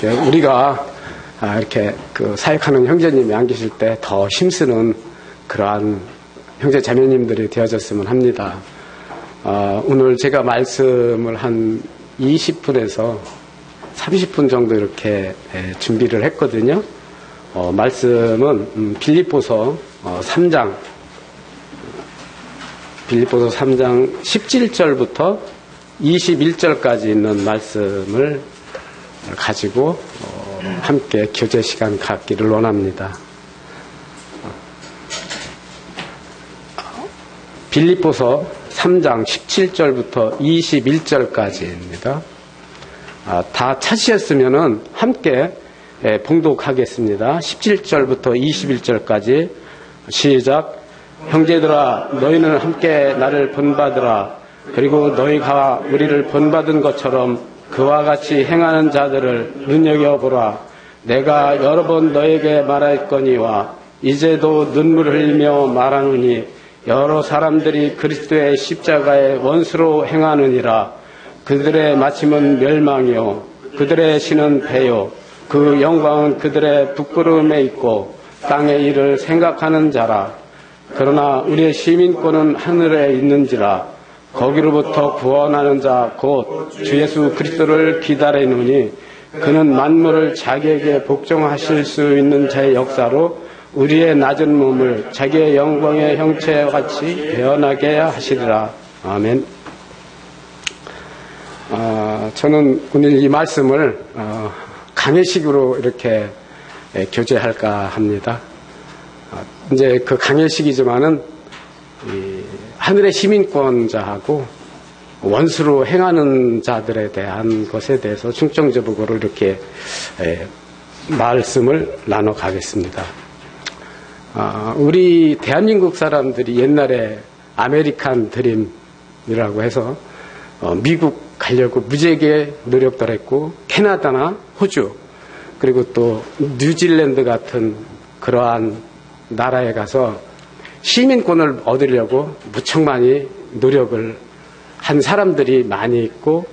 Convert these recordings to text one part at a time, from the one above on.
우리가 이렇게 그 사역하는 형제님이 안 계실 때 더 힘쓰는 그러한 형제 자매님들이 되어졌으면 합니다. 오늘 제가 말씀을 한 20분에서 30분 정도 이렇게 준비를 했거든요. 말씀은 빌립보서 3장 17절부터 21절까지 있는 말씀을 가지고 함께 교제 시간 갖기를 원합니다. 빌립보서 3장 17절부터 21절까지입니다. 다 찾으셨으면은 함께 봉독하겠습니다. 17절부터 21절까지 시작. 형제들아, 너희는 함께 나를 본받으라. 그리고 너희가 우리를 본받은 것처럼 그와 같이 행하는 자들을 눈여겨보라. 내가 여러 번 너에게 말할거니와 이제도 눈물을 흘리며 말하노니 여러 사람들이 그리스도의 십자가의 원수로 행하느니라. 그들의 마침은 멸망이요 그들의 신은 배요 그 영광은 그들의 부끄러움에 있고 땅의 일을 생각하는 자라. 그러나 우리의 시민권은 하늘에 있는지라. 거기로부터 구원하는 자 곧 주 예수 그리스도를 기다리노니 그는 만물을 자기에게 복종하실 수 있는 자의 역사로 우리의 낮은 몸을 자기의 영광의 형체와 같이 배어나게 하시리라. 아멘. 저는 오늘 이 말씀을 강해식으로 이렇게 교제할까 합니다. 이제 그 강해식이지만은 하늘의 시민권자하고 원수로 행하는 자들에 대한 것에 대해서 중점적으로 이렇게 말씀을 나눠 가겠습니다. 우리 대한민국 사람들이 옛날에 아메리칸 드림이라고 해서 미국 가려고 무지하게 노력들 했고 캐나다나 호주 그리고 또 뉴질랜드 같은 그러한 나라에 가서 시민권을 얻으려고 무척 많이 노력을 한 사람들이 많이 있고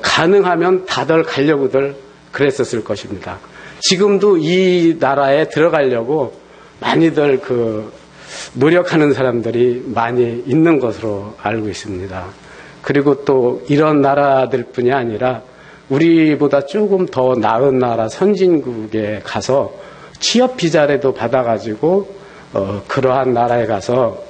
가능하면 다들 가려고들 그랬었을 것입니다. 지금도 이 나라에 들어가려고 많이들 노력하는 사람들이 많이 있는 것으로 알고 있습니다. 그리고 또 이런 나라들뿐이 아니라 우리보다 조금 더 나은 나라 선진국에 가서 취업 비자라도 받아가지고 그러한 나라에 가서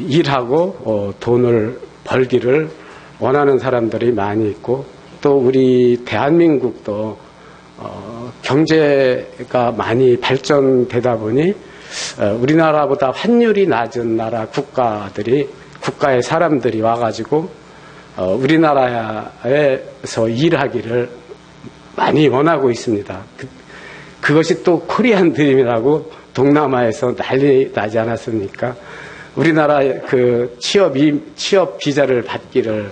일하고 돈을 벌기를 원하는 사람들이 많이 있고 또 우리 대한민국도 경제가 많이 발전되다 보니 우리나라보다 환율이 낮은 나라 국가의 사람들이 와가지고 우리나라에서 일하기를 많이 원하고 있습니다. 그것이 또 코리안 드림이라고 동남아에서 난리 나지 않았습니까? 우리나라 취업 비자를 받기를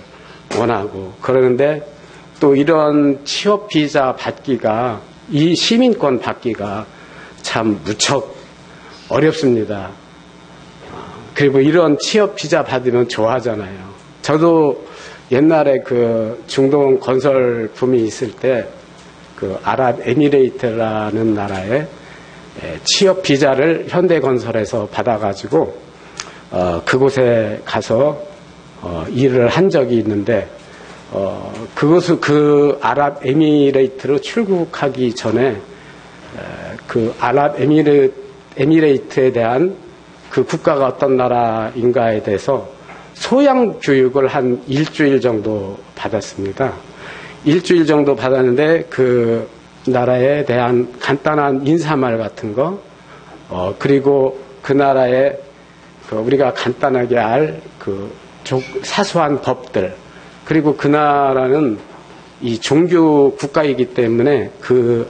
원하고 그러는데 또 이런 취업 비자 받기가 이 시민권 받기가 참 무척 어렵습니다. 그리고 이런 취업 비자 받으면 좋아하잖아요. 저도 옛날에 중동 건설 붐이 있을 때 아랍에미레이트라는 나라에 취업 비자를 현대건설에서 받아가지고 그곳에 가서 일을 한 적이 있는데 그 아랍에미레이트로 출국하기 전에 그 아랍에미레이트에 대한 그 국가가 어떤 나라인가에 대해서 소양 교육을 한 일주일 정도 받았습니다. 일주일 정도 받았는데 그 나라에 대한 간단한 인사말 같은 거, 그리고 그 나라에 우리가 간단하게 알 사소한 법들, 그리고 그 나라는 이 종교 국가이기 때문에 그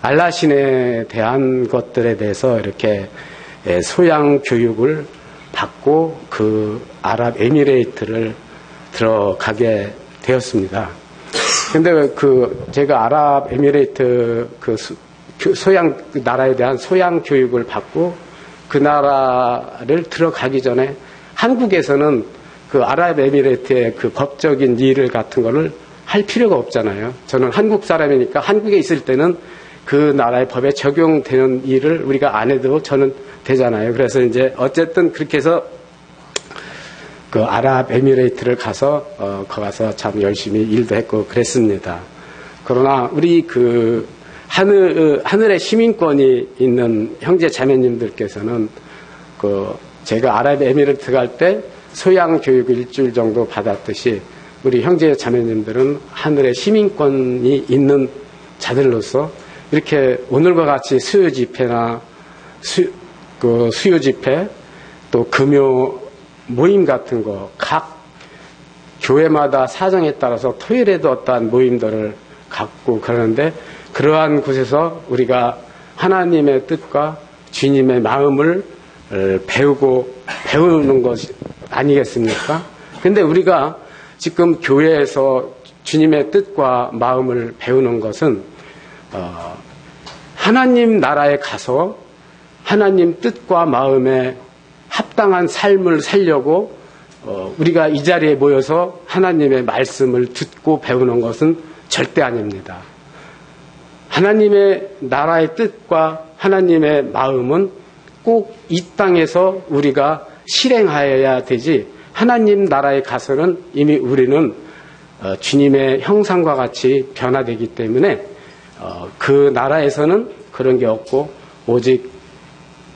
알라신에 대한 것들에 대해서 이렇게 소양 교육을 받고 그 아랍에미레이트를 들어가게 되었습니다. 근데 제가 아랍에미레이트 나라에 대한 소양 교육을 받고 그 나라를 들어가기 전에 한국에서는 그 아랍에미레이트의 그 법적인 일 같은 거를 할 필요가 없잖아요. 저는 한국 사람이니까 한국에 있을 때는 그 나라의 법에 적용되는 일을 우리가 안 해도 저는 되잖아요. 그래서 이제 어쨌든 그렇게 해서 그 아랍에미레이트를 가서 가서 참 열심히 일도 했고 그랬습니다. 그러나 우리 그 하늘의 시민권이 있는 형제 자매님들께서는 그 제가 아랍에미레이트 갈 때 소양 교육을 일주일 정도 받았듯이 우리 형제 자매님들은 하늘의 시민권이 있는 자들로서 이렇게 오늘과 같이 수요 집회나 수요 집회 또 금요 모임 같은 거 각 교회마다 사정에 따라서 토요일에도 어떠한 모임들을 갖고 그러는데 그러한 곳에서 우리가 하나님의 뜻과 주님의 마음을 배우는 것이 아니겠습니까? 근데 우리가 지금 교회에서 주님의 뜻과 마음을 배우는 것은 하나님 나라에 가서 하나님 뜻과 마음에 합당한 삶을 살려고 우리가 이 자리에 모여서 하나님의 말씀을 듣고 배우는 것은 절대 아닙니다. 하나님의 나라의 뜻과 하나님의 마음은 꼭 이 땅에서 우리가 실행하여야 되지 하나님 나라에 가서는 이미 우리는 주님의 형상과 같이 변화되기 때문에 그 나라에서는 그런 게 없고 오직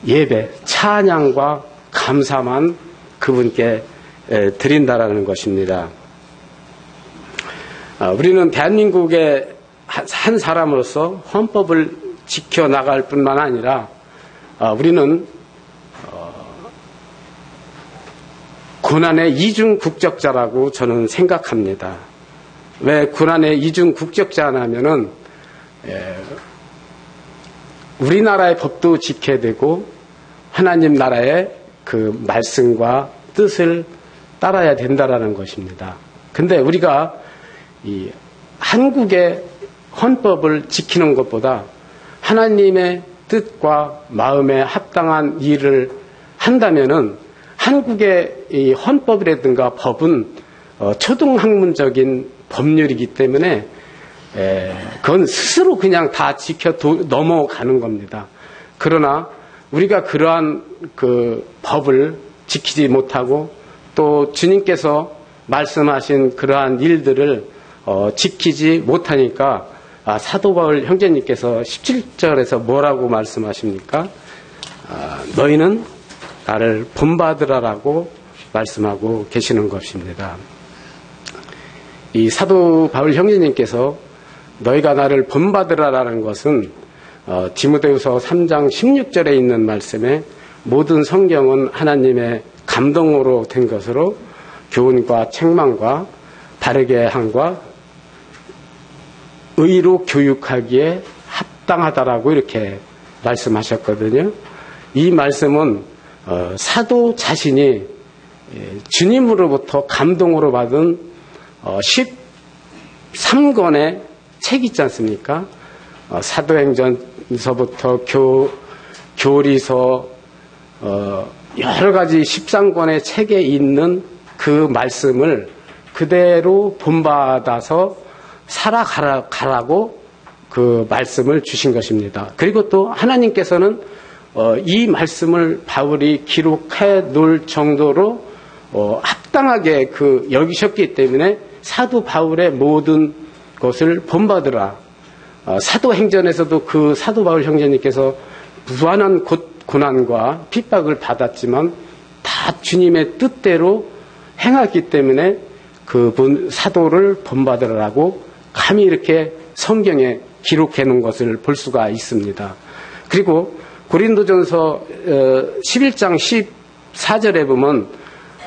예배, 찬양과 감사만 그분께 드린다라는 것입니다. 우리는 대한민국의 한 사람으로서 헌법을 지켜나갈 뿐만 아니라 우리는 고난의 이중 국적자라고 저는 생각합니다. 왜 고난의 이중 국적자냐면은 우리나라의 법도 지켜야 되고 하나님 나라의 그 말씀과 뜻을 따라야 된다라는 것입니다. 근데 우리가 이 한국의 헌법을 지키는 것보다 하나님의 뜻과 마음에 합당한 일을 한다면은 한국의 이 헌법이라든가 법은 초등학문적인 법률이기 때문에 그건 스스로 그냥 다 지켜 넘어가는 겁니다. 그러나 우리가 그러한 그 법을 지키지 못하고 또 주님께서 말씀하신 그러한 일들을 지키지 못하니까 사도 바울 형제님께서 17절에서 뭐라고 말씀하십니까? 너희는 나를 본받으라라고 말씀하고 계시는 것입니다. 이 사도 바울 형제님께서 너희가 나를 본받으라라는 것은 디모데후서 3장 16절에 있는 말씀에 모든 성경은 하나님의 감동으로 된 것으로 교훈과 책망과 바르게 함과 의로 교육하기에 합당하다라고 이렇게 말씀하셨거든요. 이 말씀은 사도 자신이 주님으로부터 감동으로 받은 13권의 책 있지 않습니까? 사도행전서부터 교리서 여러 가지 13권의 책에 있는 그 말씀을 그대로 본받아서 살아가라고 그 말씀을 주신 것입니다. 그리고 또 하나님께서는 이 말씀을 바울이 기록해 놓을 정도로 합당하게 그 여기셨기 때문에 사도 바울의 모든 것을 본받으라. 사도행전에서도 그 사도 바울 형제님께서 무한한 고난과 핍박을 받았지만 다 주님의 뜻대로 행했기 때문에 그 사도를 본받으라고 감히 이렇게 성경에 기록해 놓은 것을 볼 수가 있습니다. 그리고 고린도전서 11장 14절에 보면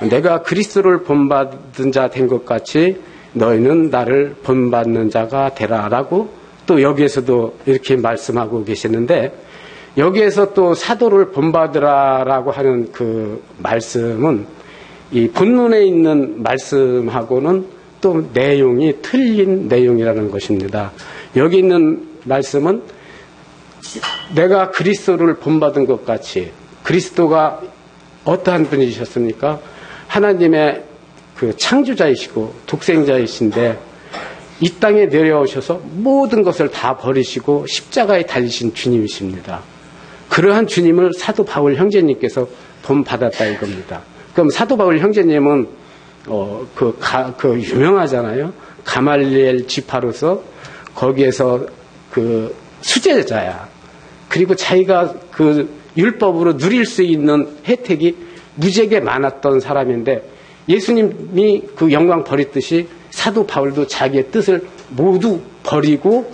내가 그리스도를 본받은 자 된 것 같이 너희는 나를 본받는 자가 되라라고 또 여기에서도 이렇게 말씀하고 계시는데 여기에서 또 사도를 본받으라라고 하는 그 말씀은 이 본문에 있는 말씀하고는 또 내용이 틀린 내용이라는 것입니다. 여기 있는 말씀은 내가 그리스도를 본받은 것 같이 그리스도가 어떠한 분이셨습니까? 하나님의 그 창조자이시고 독생자이신데 이 땅에 내려오셔서 모든 것을 다 버리시고 십자가에 달리신 주님이십니다. 그러한 주님을 사도 바울 형제님께서 본받았다 이겁니다. 그럼 사도 바울 형제님은 유명하잖아요. 가말리엘 지파로서 거기에서 그 수제자야. 그리고 자기가 그 율법으로 누릴 수 있는 혜택이 무지하게 많았던 사람인데 예수님이 그 영광 버렸듯이 사도 바울도 자기의 뜻을 모두 버리고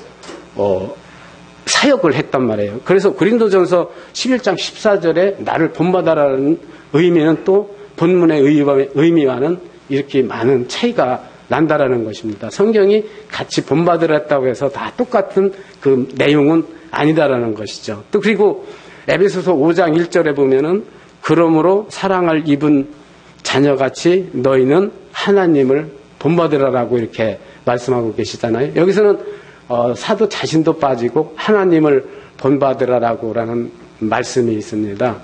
사역을 했단 말이에요. 그래서 고린도전서 11장 14절에 나를 본받아라는 의미는 또 본문의 의미와는 이렇게 많은 차이가 난다라는 것입니다. 성경이 같이 본받으랬다고 해서 다 똑같은 그 내용은 아니다라는 것이죠. 또 그리고 에베소서 5장 1절에 보면은 그러므로 사랑을 입은 자녀같이 너희는 하나님을 본받으라라고 이렇게 말씀하고 계시잖아요. 여기서는 사도 자신도 빠지고 하나님을 본받으라라고라는 말씀이 있습니다.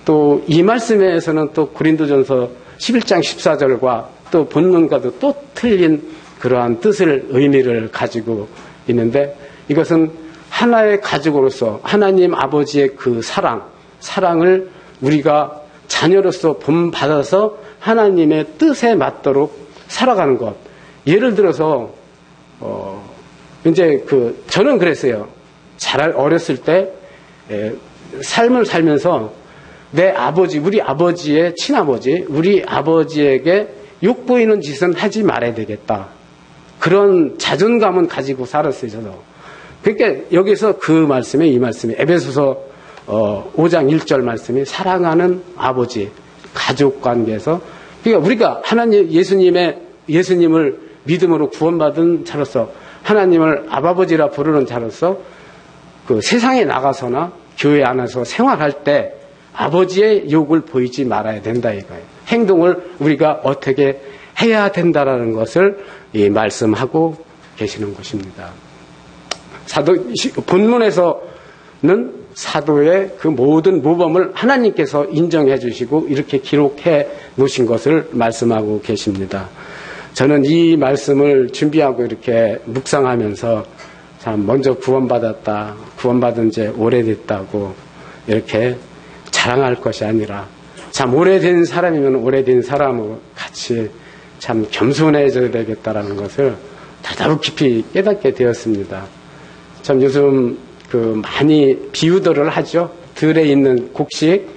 또 이 말씀에서는 또 고린도전서 11장 14절과 또 본문과도 또 틀린 그러한 뜻을 의미를 가지고 있는데 이것은 하나의 가족으로서 하나님 아버지의 그 사랑을 우리가 자녀로서 본받아서 하나님의 뜻에 맞도록 살아가는 것. 예를 들어서 이제 저는 그랬어요. 어렸을 때 삶을 살면서 내 아버지, 우리 아버지의 친아버지, 우리 아버지에게 욕보이는 짓은 하지 말아야 되겠다. 그런 자존감은 가지고 살았어요, 저도. 그러니까 여기서 그 말씀에 이 말씀이 에베소서 5장 1절 말씀이 사랑하는 아버지, 가족 관계에서 그러니까 우리가 예수님을 믿음으로 구원받은 자로서 하나님을 아버지라 부르는 자로서 그 세상에 나가서나 교회 안에서 생활할 때 아버지의 욕을 보이지 말아야 된다 이거예요. 행동을 우리가 어떻게 해야 된다라는 것을 말씀하고 계시는 것입니다. 본문에서는 사도의 그 모든 모범을 하나님께서 인정해 주시고 이렇게 기록해 놓으신 것을 말씀하고 계십니다. 저는 이 말씀을 준비하고 이렇게 묵상하면서 참 먼저 구원받은 지 오래됐다고 이렇게 자랑할 것이 아니라 참 오래된 사람이면 오래된 사람으로 같이 참 겸손해져야 되겠다라는 것을 다다음 깊이 깨닫게 되었습니다. 참 요즘 많이 비유들을 하죠. 들에 있는 곡식,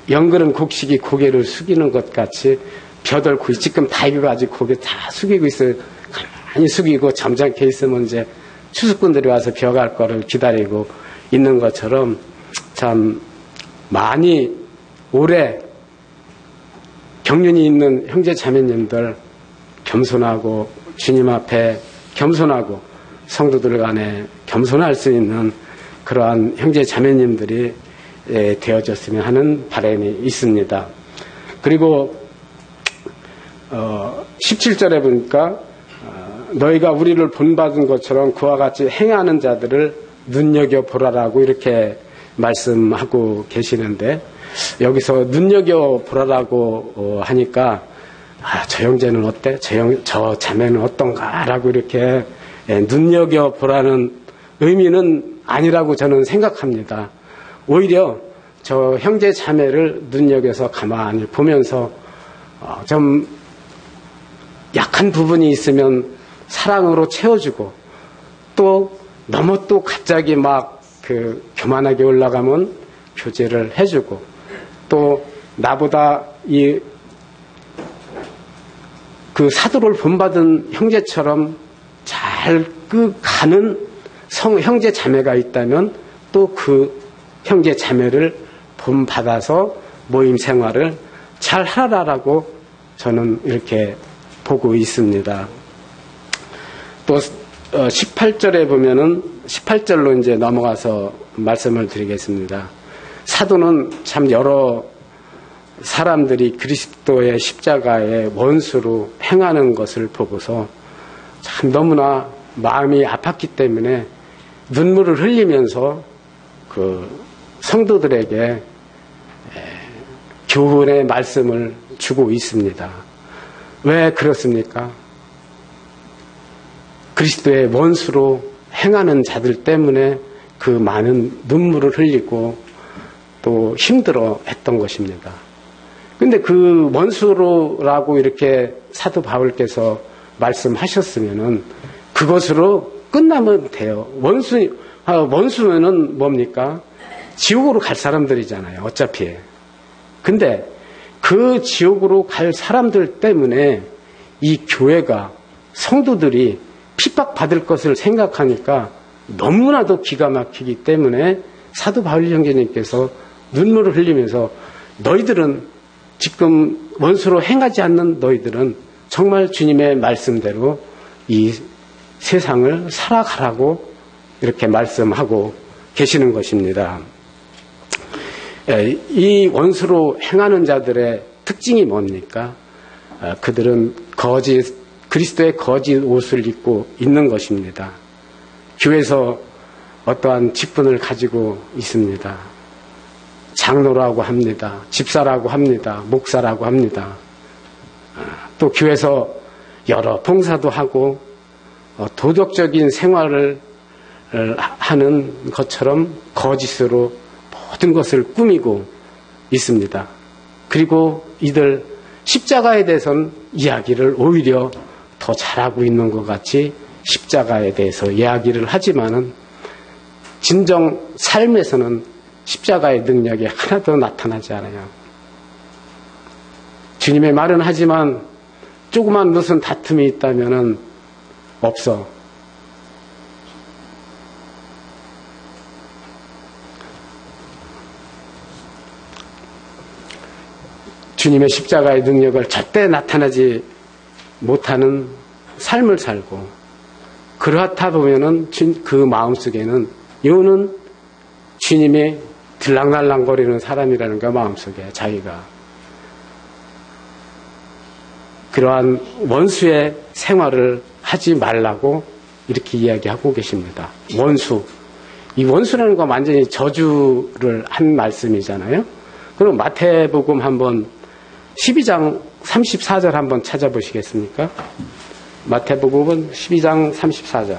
영그른 곡식이 고개를 숙이는 것 같이 벼들고 지금 다 익어가지고 고개 다 숙이고 있어요. 가만히 숙이고 점잖게 있으면 이제 추수꾼들이 와서 벼갈 거를 기다리고 있는 것처럼 참 많이 오래 경륜이 있는 형제 자매님들 겸손하고 주님 앞에 겸손하고 성도들 간에 겸손할 수 있는 그러한 형제 자매님들이 되어졌으면 하는 바람이 있습니다. 그리고 17절에 보니까 너희가 우리를 본받은 것처럼 그와 같이 행하는 자들을 눈여겨보라라고 이렇게 말씀하고 계시는데 여기서 눈여겨보라라고 하니까 저 형제는 어때? 저 자매는 어떤가? 라고 이렇게 눈여겨보라는 의미는 아니라고 저는 생각합니다. 오히려 저 형제 자매를 눈여겨서 가만히 보면서 좀 약한 부분이 있으면 사랑으로 채워주고 또 너무 또 갑자기 막 교만하게 올라가면 교제를 해주고 또 나보다 그 사도를 본받은 형제처럼 잘 가는 형제 자매가 있다면 또 그 형제 자매를 본받아서 모임 생활을 잘 하라라고 저는 이렇게 보고 있습니다. 또 18절에 보면은 18절로 이제 넘어가서 말씀을 드리겠습니다. 사도는 참 여러 사람들이 그리스도의 십자가의 원수로 행하는 것을 보고서 참 너무나 마음이 아팠기 때문에 눈물을 흘리면서 그 성도들에게 교훈의 말씀을 주고 있습니다. 왜 그렇습니까? 그리스도의 원수로 행하는 자들 때문에 그 많은 눈물을 흘리고 또 힘들어 했던 것입니다. 근데 그 원수로라고 이렇게 사도 바울께서 말씀하셨으면은 그것으로 끝나면 돼요. 원수면은 뭡니까? 지옥으로 갈 사람들이잖아요. 어차피. 근데 그 지옥으로 갈 사람들 때문에 이 교회가, 성도들이 핍박받을 것을 생각하니까 너무나도 기가 막히기 때문에 사도 바울 형제님께서 눈물을 흘리면서 너희들은 지금 원수로 행하지 않는 너희들은 정말 주님의 말씀대로 이 세상을 살아가라고 이렇게 말씀하고 계시는 것입니다. 이 원수로 행하는 자들의 특징이 뭡니까? 그들은 그리스도의 거짓 옷을 입고 있는 것입니다. 교회에서 어떠한 직분을 가지고 있습니다. 장로라고 합니다. 집사라고 합니다. 목사라고 합니다. 또 교회에서 여러 봉사도 하고 도덕적인 생활을 하는 것처럼 거짓으로 모든 것을 꾸미고 있습니다. 그리고 이들 십자가에 대해서는 이야기를 오히려 더 잘하고 있는 것 같이 십자가에 대해서 이야기를 하지만은 진정 삶에서는 십자가의 능력이 하나도 나타나지 않아요. 주님의 말은 하지만 조그만 무슨 다툼이 있다면은 없어. 주님의 십자가의 능력을 절대 나타나지 못하는 삶을 살고, 그렇다 보면은 그 마음속에는 이거는 주님이 들락날락거리는 사람이라는 거, 마음속에 자기가 그러한 원수의 생활을 하지 말라고 이렇게 이야기하고 계십니다. 원수, 이 원수라는 건 완전히 저주를 한 말씀이잖아요. 그럼 마태복음 한번 12장 34절 한번 찾아보시겠습니까? 마태복음은 12장 34절.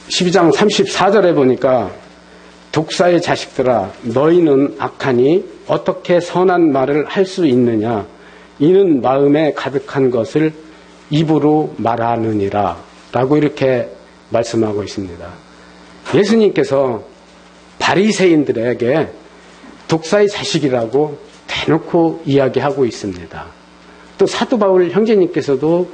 (12장 34절에) 보니까 독사의 자식들아 너희는 악하니 어떻게 선한 말을 할 수 있느냐, 이는 마음에 가득한 것을 입으로 말하느니라 라고 이렇게 말씀하고 있습니다. 예수님께서 바리새인들에게 독사의 자식이라고 대놓고 이야기하고 있습니다. 또 사도 바울 형제님께서도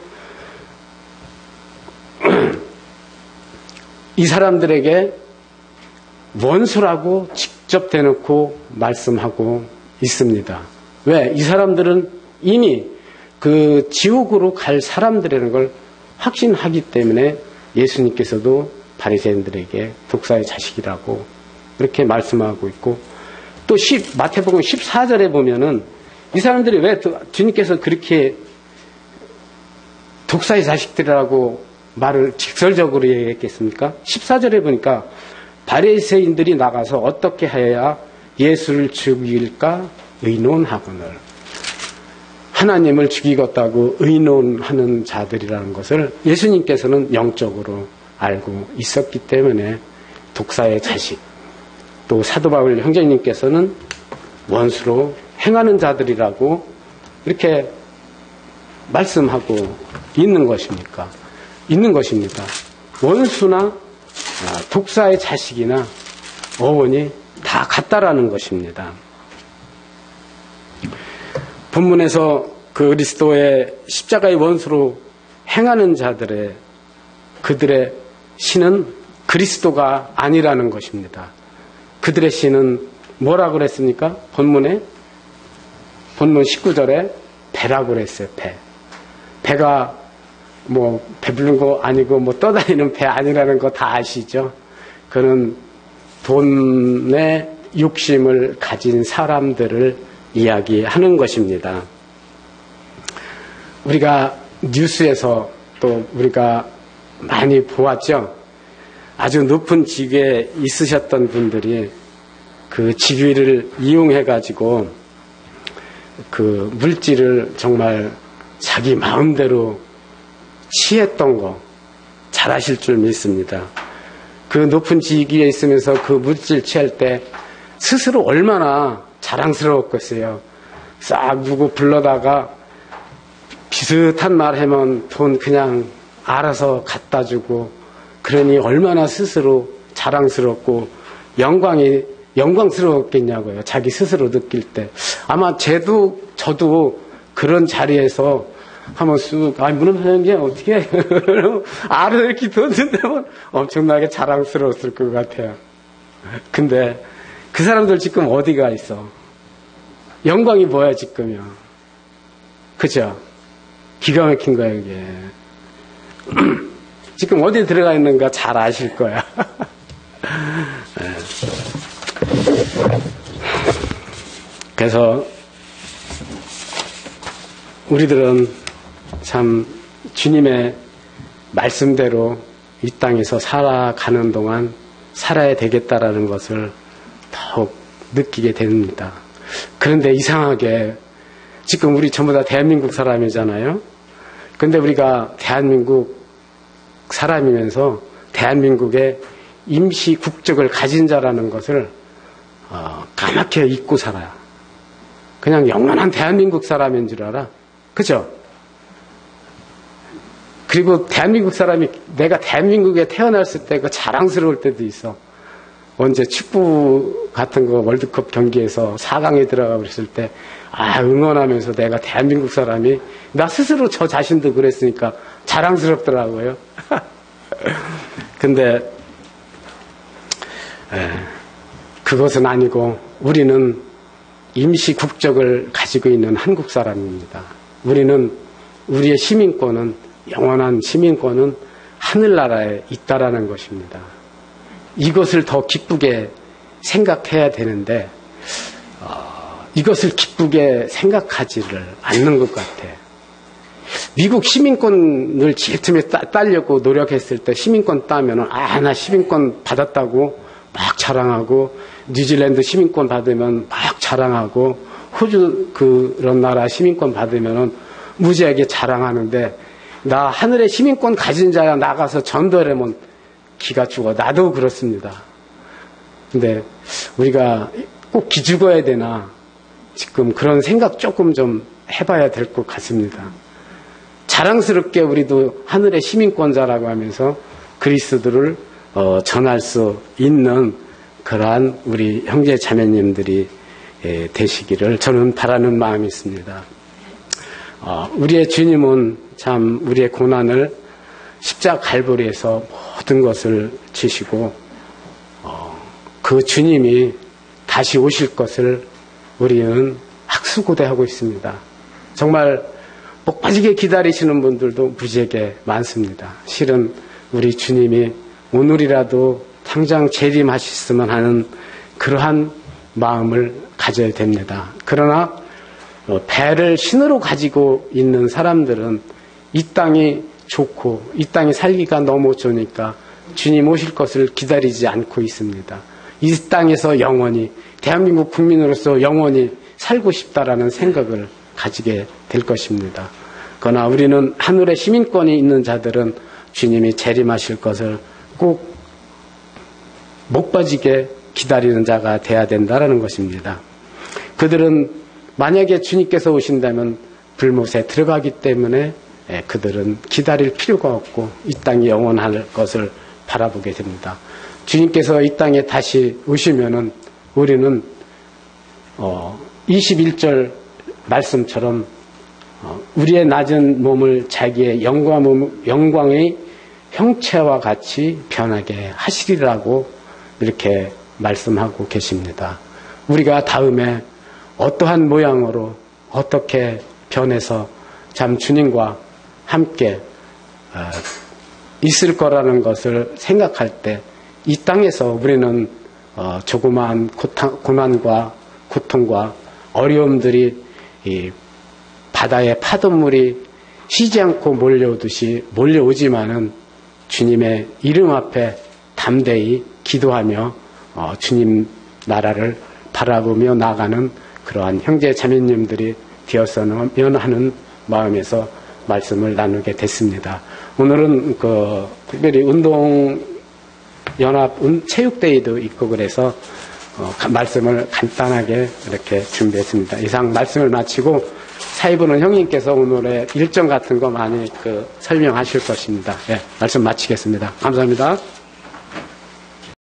이 사람들에게 원수라고 직접 대놓고 말씀하고 있습니다. 왜? 이 사람들은 이미 그 지옥으로 갈 사람들이라는 걸 확신하기 때문에 예수님께서도 바리새인들에게 독사의 자식이라고 이렇게 말씀하고 있고, 또 마태복음 14절에 보면은 이 사람들이 왜 주님께서 그렇게 독사의 자식들이라고 말을 직설적으로 얘기했겠습니까? 14절에 보니까 바리새인들이 나가서 어떻게 하여야 예수를 죽일까 의논하거늘, 하나님을 죽이겠다고 의논하는 자들이라는 것을 예수님께서는 영적으로 알고 있었기 때문에 독사의 자식, 또 사도 바울 형제님께서는 원수로 행하는 자들이라고 이렇게 말씀하고 있는 것입니다. 원수나 독사의 자식이나 어원이 다 같다라는 것입니다. 본문에서 그리스도의 십자가의 원수로 행하는 그들의 신은 그리스도가 아니라는 것입니다. 그들의 신은 뭐라고 그랬습니까? 본문 19절에 배라고 그랬어요. 배가 배부른 거 아니고 떠다니는 배 아니라는 거 다 아시죠? 그는 돈의 욕심을 가진 사람들을 이야기하는 것입니다. 우리가 뉴스에서 또 우리가 많이 보았죠. 아주 높은 직위에 있으셨던 분들이 그 직위를 이용해 가지고 그 물질을 정말 자기 마음대로 취했던 거 잘 아실 줄 믿습니다. 그 높은 직위에 있으면서 그 물질 취할 때 스스로 얼마나 자랑스러웠겠어요. 싹 누구 불러다가 비슷한 말 하면 돈 그냥 알아서 갖다 주고, 그러니 얼마나 스스로 자랑스럽고 영광스러웠겠냐고요. 자기 스스로 느낄 때. 아마 저도 그런 자리에서 한번 쑥, 문은 사장님 어떻게 알을 이렇게 던진다면 엄청나게 자랑스러웠을 것 같아요. 근데 그 사람들 지금 어디가 있어? 영광이 뭐야 지금요? 그죠? 기가 막힌 거야 이게. 지금 어디에 들어가 있는가 잘 아실 거야. 그래서 우리들은 참 주님의 말씀대로 이 땅에서 살아가는 동안 살아야 되겠다라는 것을 더욱 느끼게 됩니다. 그런데 이상하게 지금 우리 전부 다 대한민국 사람이잖아요. 그런데 우리가 대한민국 사람이면서 대한민국의 임시 국적을 가진 자라는 것을 까맣게 잊고 살아요. 그냥 영원한 대한민국 사람인 줄 알아. 그죠? 그리고 대한민국 사람이 내가 대한민국에 태어났을 때 그 자랑스러울 때도 있어. 언제 축구 같은 거 월드컵 경기에서 4강에 들어가 그랬을 때 응원하면서 내가 대한민국 사람이, 나 스스로 저 자신도 그랬으니까 자랑스럽더라고요. 근데 그것은 아니고 우리는 임시 국적을 가지고 있는 한국 사람입니다. 우리의 시민권은, 영원한 시민권은 하늘나라에 있다라는 것입니다. 이것을 더 기쁘게 생각해야 되는데 이것을 기쁘게 생각하지를 않는 것 같아. 미국 시민권을 제일 처음에 따려고 노력했을 때 시민권 따면은 나 시민권 받았다고 막 자랑하고, 뉴질랜드 시민권 받으면 막 자랑하고, 호주 그런 나라 시민권 받으면은 무지하게 자랑하는데, 나 하늘의 시민권 가진 자야 나가서 전도하려면 기가 죽어. 나도 그렇습니다. 근데 우리가 꼭 기죽어야 되나, 지금 그런 생각 조금 좀 해봐야 될 것 같습니다. 자랑스럽게 우리도 하늘의 시민권자라고 하면서 그리스도를 전할 수 있는 그러한 우리 형제 자매님들이 되시기를 저는 바라는 마음이 있습니다. 우리의 주님은 참 우리의 고난을 십자가 갈보리에서 모든 것을 지시고 그 주님이 다시 오실 것을 우리는 학수고대하고 있습니다. 정말 복 빠지게 기다리시는 분들도 무지하게 많습니다. 실은 우리 주님이 오늘이라도 당장 재림하셨으면 하는 그러한 마음을 가져야 됩니다. 그러나 배를 신으로 가지고 있는 사람들은 이 땅이 좋고 이 땅이 살기가 너무 좋으니까 주님 오실 것을 기다리지 않고 있습니다. 이 땅에서 영원히, 대한민국 국민으로서 영원히 살고 싶다라는 생각을 가지게 될 것입니다. 그러나 우리는 하늘의 시민권이 있는 자들은 주님이 재림하실 것을 꼭 목 빠지게 기다리는 자가 돼야 된다는 것입니다. 그들은 만약에 주님께서 오신다면 불못에 들어가기 때문에 그들은 기다릴 필요가 없고 이 땅이 영원할 것을 바라보게 됩니다. 주님께서 이 땅에 다시 오시면은 우리는 21절 말씀처럼 우리의 낮은 몸을 자기의 영광의 형체와 같이 변하게 하시리라고 이렇게 말씀하고 계십니다. 우리가 다음에 어떠한 모양으로 어떻게 변해서 참 주님과 함께 있을 거라는 것을 생각할 때 이 땅에서 우리는 조그마한 고난과 고통과 어려움들이 이 바다의 파도물이 쉬지 않고 몰려오듯이 몰려오지만은 주님의 이름 앞에 담대히 기도하며 주님 나라를 바라보며 나아가는 그러한 형제 자매님들이 되었으면 하는 마음에서 말씀을 나누게 됐습니다. 오늘은 특별히 운동연합 체육대회도 있고 그래서 말씀을 간단하게 이렇게 준비했습니다. 이상 말씀을 마치고 사회부는 형님께서 오늘의 일정 같은 거 많이 설명하실 것입니다. 예, 말씀 마치겠습니다. 감사합니다.